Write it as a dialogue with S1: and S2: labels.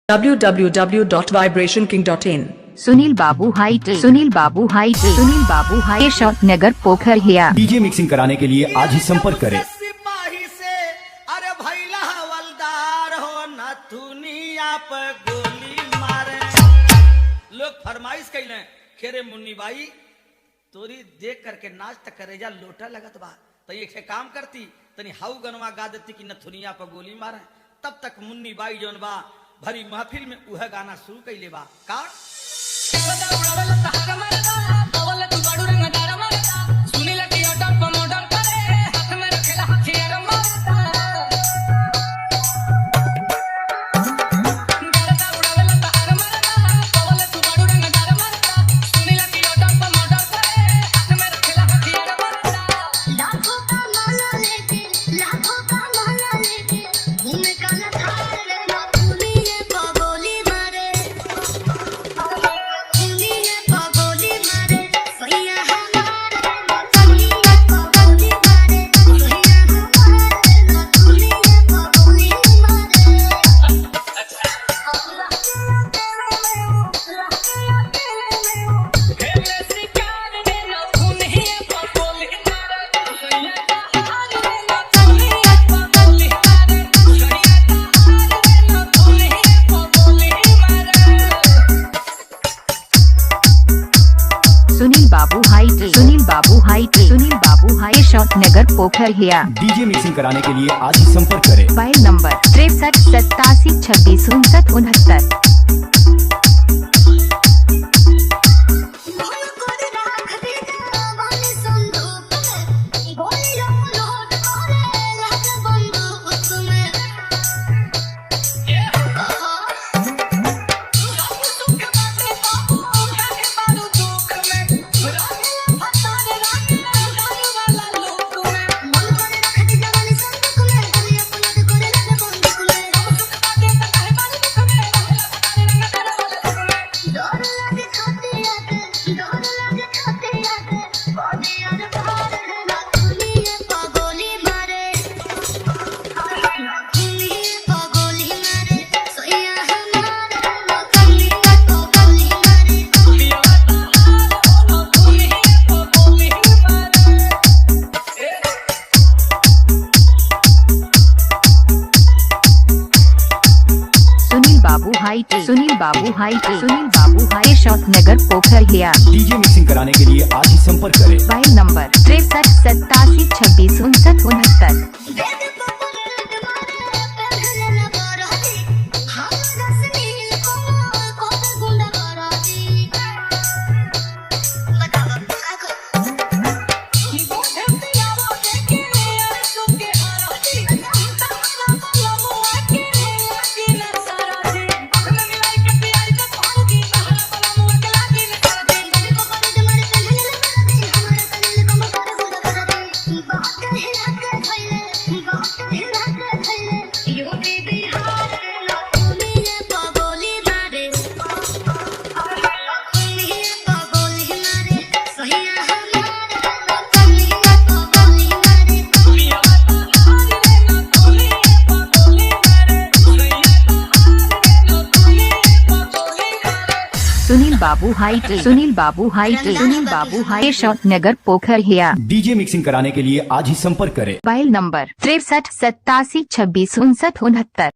S1: www.vibrationking.in
S2: Sunil बाबू height shot नगर पोखर हिया।
S3: डीजे मिक्सिंग कराने के लिए आज ही संपर्क करें।
S4: सिपाही से अरे भैला हवलदार हो न दुनिया पर गोली मारे। लोग फरमाइश कैले खेरे मुन्नी बाई तोरी देख करके नाच तक करे जा लोटा लगत बा तो एक काम करती तनी हाउ गनवा गा देती कि नथुनिया पर गोली मारे। तब तक मुन्नी बाई जौन बा भरी महफिल में उह गाना शुरू कैले बा का
S2: सुनील बाबू हाइट शॉट नगर पोखर हिया।
S3: डीजे मिक्सिंग कराने के लिए आज ही संपर्क करें।
S2: Mobile number 63872669। सुनील बाबू हाइट शॉट नगर पोखर हिया।
S3: डीजे मिक्सिंग कराने के लिए आज ही संपर्क करें।
S2: Mobile number 63872669। सुनील बाबू हाइट शॉट नगर पोखर हिया।
S3: डीजे मिक्सिंग कराने के लिए आज ही संपर्क करें।
S2: Mobile number 63872669।